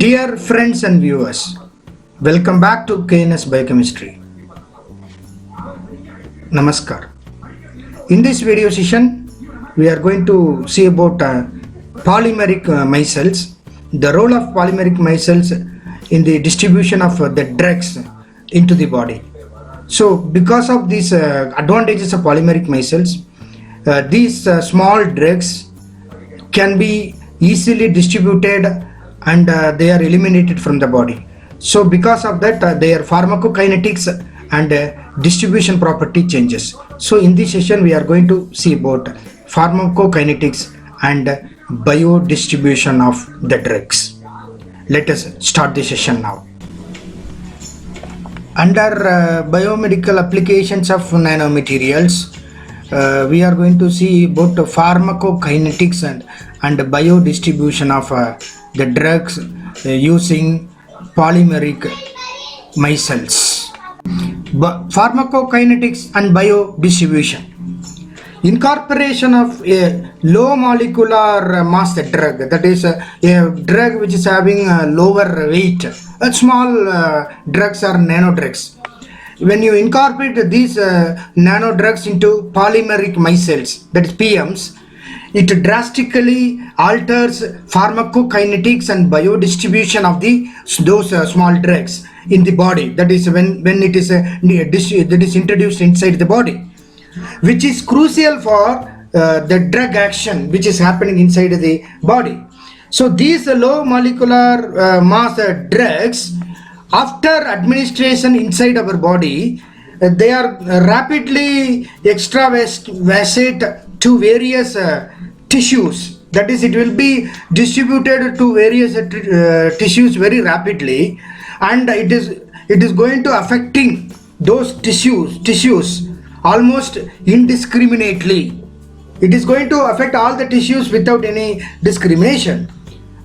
Dear friends and viewers, welcome back to KNS Biochemistry. Namaskar. In this video session, we are going to see about polymeric micelles, the role of polymeric micelles in the distribution of the drugs into the body. So, because of these advantages of polymeric micelles, these small drugs can be easily distributed and they are eliminated from the body. So because of that their pharmacokinetics and distribution property changes. So in this session we are going to see about pharmacokinetics and biodistribution of the drugs. Let us start the session now. Under biomedical applications of nanomaterials, we are going to see about pharmacokinetics and biodistribution of the drugs using polymeric micelles. Pharmacokinetics and biodistribution. Incorporation of a low molecular mass drug, that is a drug which is having a lower weight. Small drugs are nano drugs. When you incorporate these nano drugs into polymeric micelles, that is PMs, it drastically alters pharmacokinetics and biodistribution of those small drugs in the body. That is when it is that is introduced inside the body, which is crucial for the drug action which is happening inside the body. So these low molecular mass drugs, after administration inside our body, they are rapidly extravasate to various tissues. That is, it will be distributed to various tissues very rapidly, and it is going to affecting those tissues almost indiscriminately. It is going to affect all the tissues without any discrimination,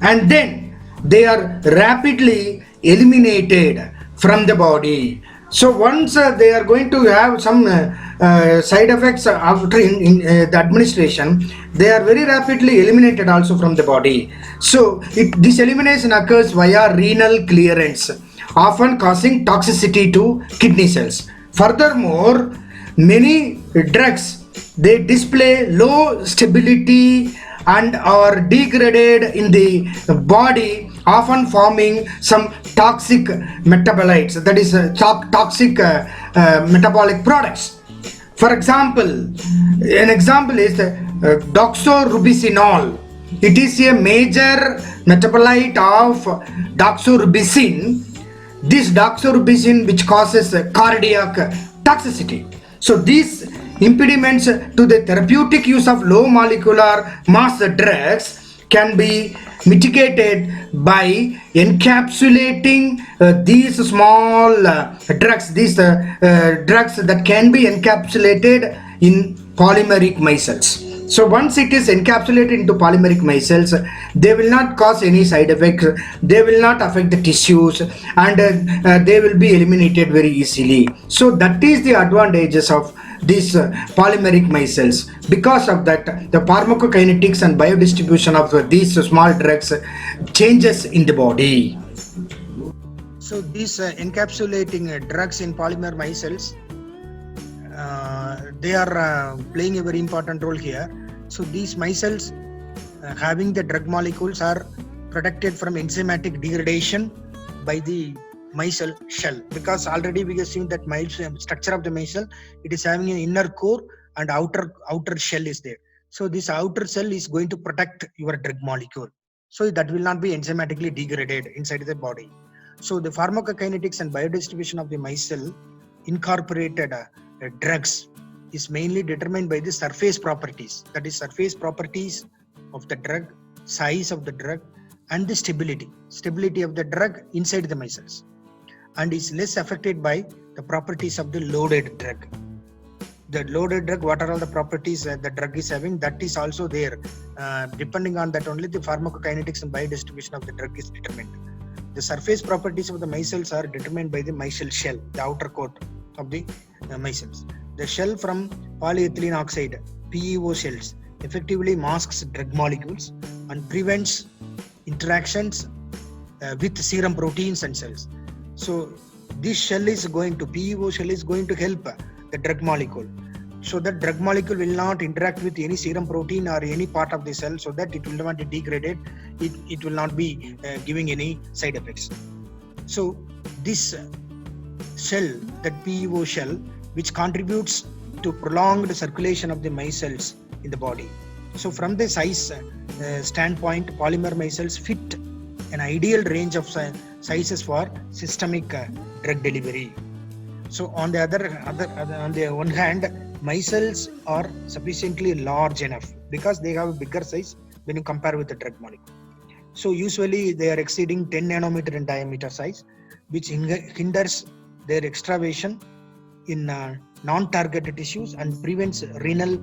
and then they are rapidly eliminated from the body. So once they are going to have some side effects after in the administration, they are very rapidly eliminated also from the body. So this elimination occurs via renal clearance, often causing toxicity to kidney cells. Furthermore, many drugs, they display low stability and are degraded in the body, often forming some toxic metabolites, that is toxic metabolic products. For example, an example is doxorubicin. It is a major metabolite of doxorubicin. This doxorubicin which causes cardiac toxicity. So these impediments to the therapeutic use of low molecular mass drugs can be mitigated by encapsulating these small drugs, drugs that can be encapsulated in polymeric micelles. So once it is encapsulated into polymeric micelles, they will not cause any side effects, they will not affect the tissues, and they will be eliminated very easily. So that is the advantages of these polymeric micelles. Because of that, the pharmacokinetics and biodistribution of these small drugs changes in the body. So these encapsulating drugs in polymer micelles, they are playing a very important role here. So these micelles having the drug molecules are protected from enzymatic degradation by the micelle shell, because already we have seen that structure of the micelle, it is having an inner core and outer shell is there. So this outer shell is going to protect your drug molecule, so that will not be enzymatically degraded inside the body. So the pharmacokinetics and biodistribution of the micelle incorporated drugs is mainly determined by the surface properties, that is surface properties of the drug, size of the drug, and the stability of the drug inside the micelles, and is less affected by the properties of the loaded drug. The loaded drug, what are all the properties the drug is having, that is also there. Depending on that only the pharmacokinetics and biodistribution of the drug is determined. The surface properties of the micelles are determined by the micelle shell, the outer coat of the micelles. The shell from polyethylene oxide, PEO shells, effectively masks drug molecules and prevents interactions with serum proteins and cells. So this shell is going to, PEO shell is going to help the drug molecule. So that drug molecule will not interact with any serum protein or any part of the cell, so that it will not be degraded. It will not be giving any side effects. So this shell, that PEO shell, which contributes to prolonged circulation of the micelles in the body. So from the size standpoint, polymer micelles fit an ideal range of sizes for systemic drug delivery. So on the on the one hand, micelles are sufficiently large enough because they have a bigger size when you compare with the drug molecule. So usually they are exceeding 10 nanometer in diameter size, which hinders their extravasation in non-targeted tissues and prevents renal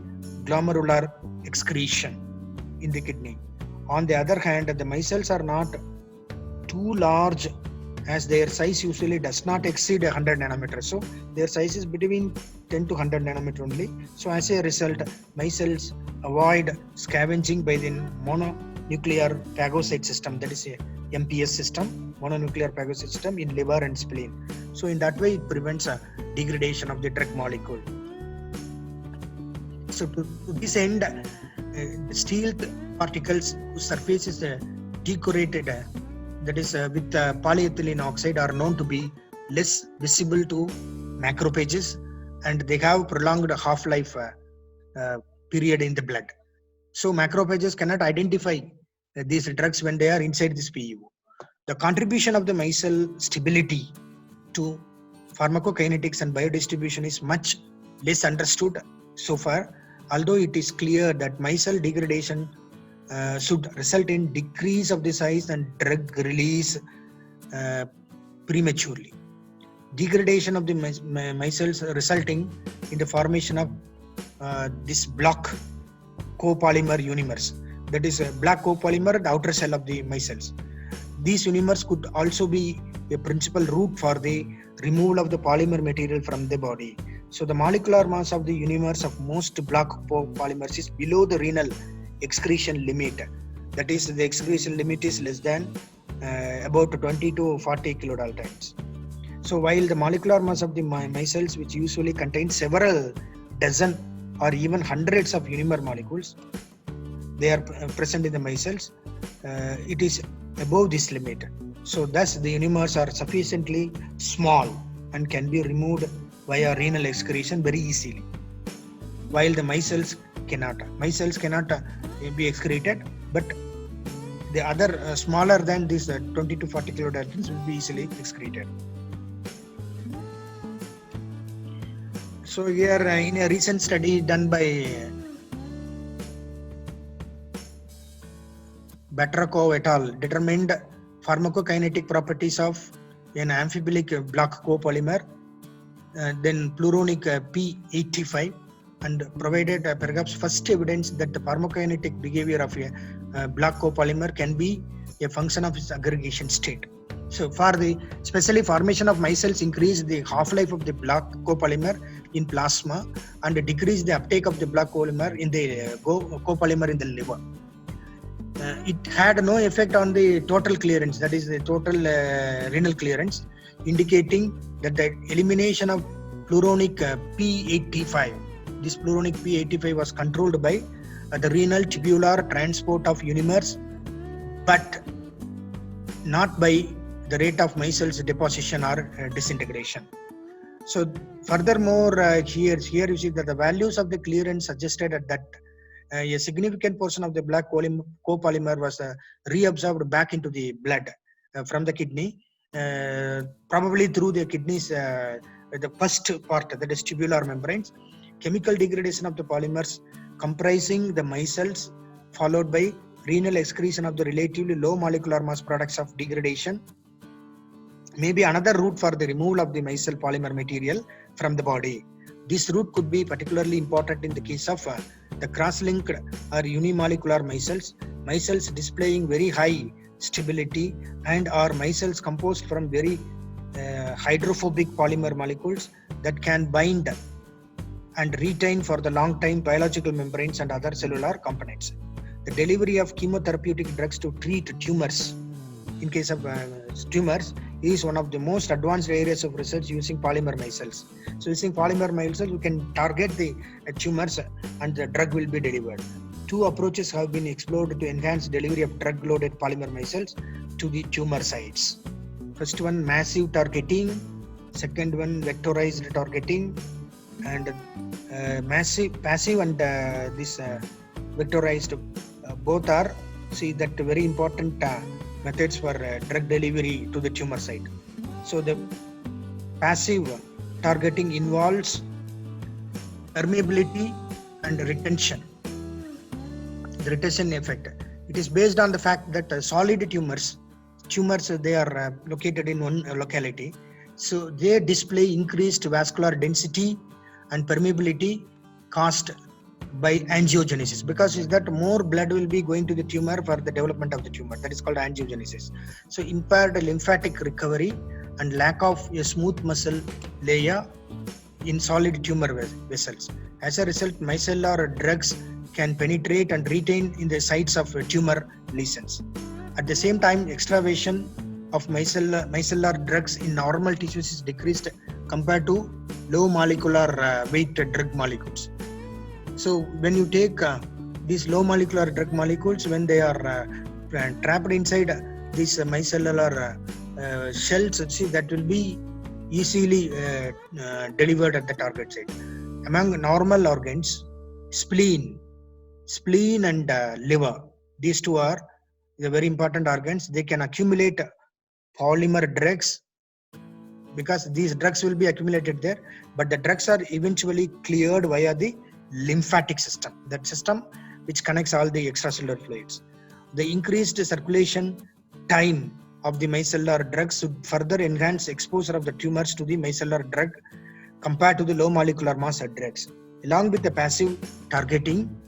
glomerular excretion in the kidney. On the other hand, the micelles are not too large, as their size usually does not exceed 100 nanometers. So their size is between 10 to 100 nanometer only. So as a result, micelles avoid scavenging by the mononuclear phagocyte system, that is a MPS system, mononuclear phagocyte system in liver and spleen. So in that way, it prevents degradation of the drug molecule. So to this end, steel particles whose surface is decorated, that is with polyethylene oxide, are known to be less visible to macrophages, and they have prolonged half-life period in the blood. So macrophages cannot identify these drugs when they are inside this PEO. The contribution of the micelle stability to pharmacokinetics and biodistribution is much less understood so far, although it is clear that micelle degradation should result in decrease of the size and drug release prematurely. Degradation of the micelles resulting in the formation of this block copolymer unimers, that is a black copolymer, the outer cell of the micelles. These unimers could also be a principal route for the removal of the polymer material from the body. So the molecular mass of the unimers of most black polymers is below the renal excretion limit. That is, the excretion limit is less than about 20 to 40 kilodaltons. So while the molecular mass of the micelles, which usually contains several dozen or even hundreds of unimer molecules, they are present in the micelles, it is above this limit. So thus the unimers are sufficiently small and can be removed via renal excretion very easily, while the micelles cannot. Micelles cannot be excreted, but the other smaller than this 20 to 40 kilodaltons will be easily excreted. So here in a recent study done by Batrakov et al. Determined pharmacokinetic properties of an amphibilic black copolymer, then pluronic P85, and provided perhaps first evidence that the pharmacokinetic behavior of a black copolymer can be a function of its aggregation state. So for the especially formation of micelles increase the half-life of the black copolymer in plasma and decrease the uptake of the black copolymer in the copolymer in the liver. It had no effect on the total clearance, that is the total renal clearance, indicating that the elimination of pluronic P85, this pluronic P85 was controlled by the renal tubular transport of unimers, but not by the rate of micelles deposition or disintegration. So furthermore, here you see that the values of the clearance suggested that a significant portion of the black copolymer was reabsorbed back into the blood from the kidney, probably through the kidneys, the first part, that is tubular membranes. Chemical degradation of the polymers comprising the micelles, followed by renal excretion of the relatively low molecular mass products of degradation, may be another route for the removal of the micelle polymer material from the body. This route could be particularly important in the case of the cross-linked or unimolecular micelles displaying very high stability, and are micelles composed from very hydrophobic polymer molecules that can bind and retain for the long time biological membranes and other cellular components. The delivery of chemotherapeutic drugs to treat tumors in case of tumors is one of the most advanced areas of research using polymer micelles. So using polymer micelles, you can target the tumors and the drug will be delivered. Two approaches have been explored to enhance delivery of drug-loaded polymer micelles to the tumor sites. First one, massive targeting. Second one, vectorized targeting. And passive and this vectorized both are very important methods for drug delivery to the tumor site. So the passive targeting involves permeability and retention. The retention effect. It is based on the fact that solid tumors they are located in one locality. So they display increased vascular density and permeability caused by angiogenesis, because is that more blood will be going to the tumor for the development of the tumor. That is called angiogenesis. So impaired lymphatic recovery and lack of a smooth muscle layer in solid tumor vessels. As a result, micellar drugs can penetrate and retain in the sites of tumor lesions. At the same time, extravasation of micellar drugs in normal tissues is decreased compared to low molecular weight drug molecules. So when you take these low molecular drug molecules, when they are trapped inside these micellar shells, that will be easily delivered at the target site. Among normal organs, spleen and liver, these two are the very important organs. They can accumulate polymer drugs because these drugs will be accumulated there, but the drugs are eventually cleared via the lymphatic system, that system which connects all the extracellular fluids. The increased circulation time of the micellar drugs should further enhance exposure of the tumors to the micellar drug compared to the low molecular mass drugs. Along with the passive targeting,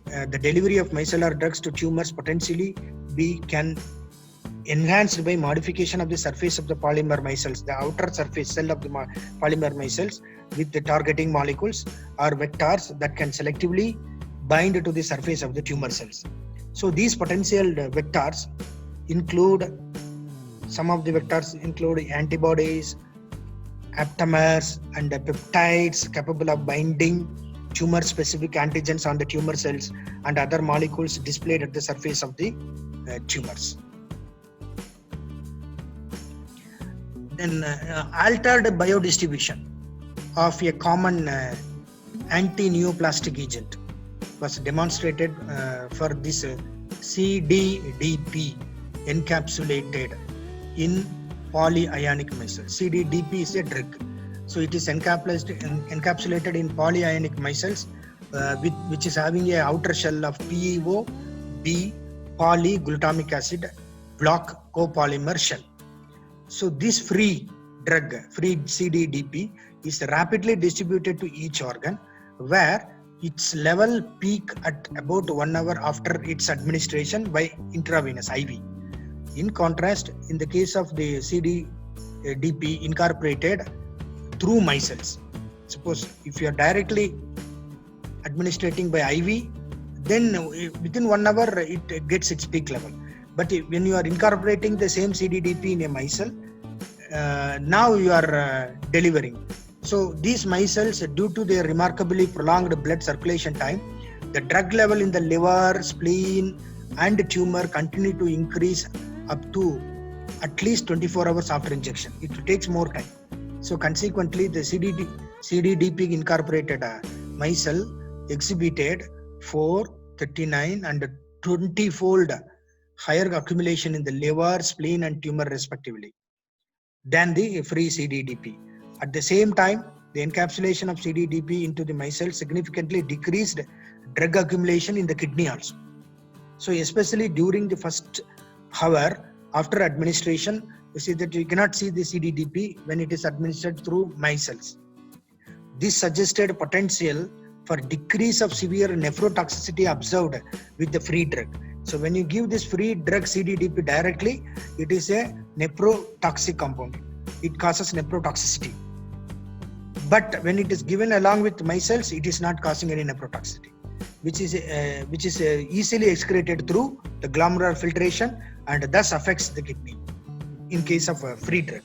the delivery of micellar drugs to tumors potentially can enhanced by modification of the surface of the polymer micelles, the outer surface cell of the polymer micelles, with the targeting molecules or vectors that can selectively bind to the surface of the tumor cells. So these potential vectors include, some of the vectors include antibodies, aptamers, and peptides capable of binding tumor-specific antigens on the tumor cells and other molecules displayed at the surface of the tumors. Then altered biodistribution of a common anti-neoplastic agent was demonstrated for this CDDP encapsulated in polyionic micelles. CDDP is a drug. So it is encapsulated in polyionic micelles which is having an outer shell of PEO-B polyglutamic acid block copolymer shell. So this free CDDP is rapidly distributed to each organ, where its level peak at about 1 hour after its administration by intravenous IV. In contrast, in the case of the CDDP incorporated through micelles, suppose if you are directly administrating by IV, then within 1 hour it gets its peak level. But when you are incorporating the same CDDP in a micelle, now you are delivering. So these micelles, due to their remarkably prolonged blood circulation time, the drug level in the liver, spleen and tumor continue to increase up to at least 24 hours after injection. It takes more time. So consequently, the CDDP incorporated micelle exhibited 4, 39 and 20-fold higher accumulation in the liver, spleen and tumor respectively than the free CDDP. At the same time, the encapsulation of CDDP into the micelle significantly decreased drug accumulation in the kidney also. So especially during the first hour after administration, you see that you cannot see the CDDP when it is administered through micelles. This suggested potential for decrease of severe nephrotoxicity observed with the free drug. So when you give this free drug CDDP directly, it is a nephrotoxic compound. It causes nephrotoxicity. But when it is given along with micelles, it is not causing any nephrotoxicity. which is easily excreted through the glomerular filtration and thus affects the kidney in case of a free drug.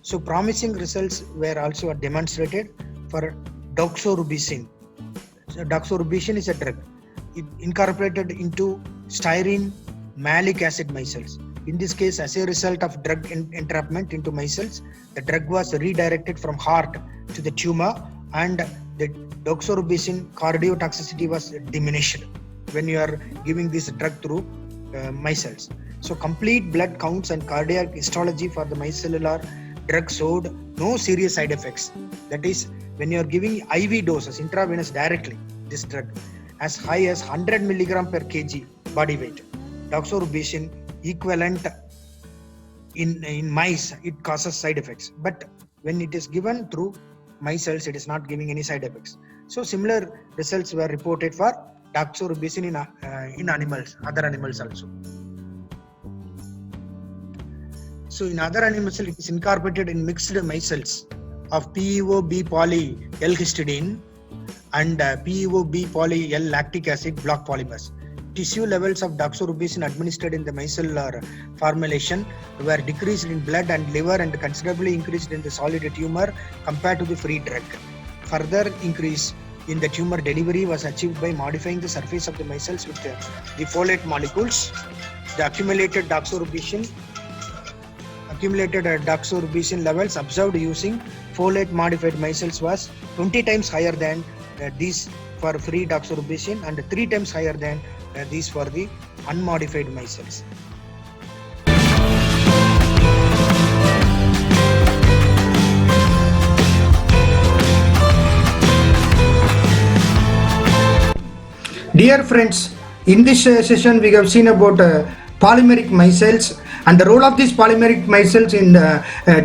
So promising results were also demonstrated for doxorubicin. So doxorubicin is a drug. It incorporated into styrene malic acid micelles. In this case, as a result of drug entrapment into micelles, the drug was redirected from heart to the tumor, and the doxorubicin cardiotoxicity was diminished when you are giving this drug through micelles. So complete blood counts and cardiac histology for the micellar drug showed no serious side effects. That is, when you are giving IV doses, intravenous directly, this drug, as high as 100 milligram per kg body weight, doxorubicin equivalent in mice, it causes side effects. But when it is given through micelles, it is not giving any side effects. So similar results were reported for doxorubicin in animals, other animals also. So in other animals, it is incorporated in mixed micelles of PEO-B poly L-histidine and PEO-B poly L-lactic acid block polymers. Tissue levels of doxorubicin administered in the micellar formulation were decreased in blood and liver and considerably increased in the solid tumor compared to the free drug. Further increase in the tumor delivery was achieved by modifying the surface of the micelles with the folate molecules. The accumulated doxorubicin levels observed using folate modified micelles was 20 times higher than these for free doxorubicin and 3 times higher than these for the unmodified micelles. Dear friends, in this session we have seen about polymeric micelles and the role of these polymeric micelles in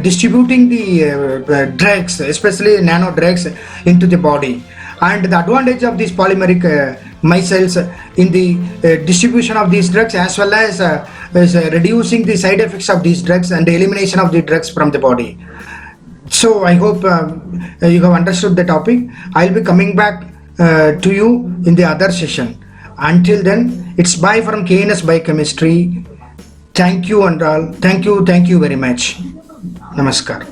distributing the drugs, especially nano drugs, into the body, and the advantage of these polymeric micelles in the distribution of these drugs, as well as reducing the side effects of these drugs and the elimination of the drugs from the body. So I hope you have understood the topic. I'll be coming back to you in the other session. Until then, it's bye from KNS Biochemistry. Thank you and all. Thank you very much. Namaskar.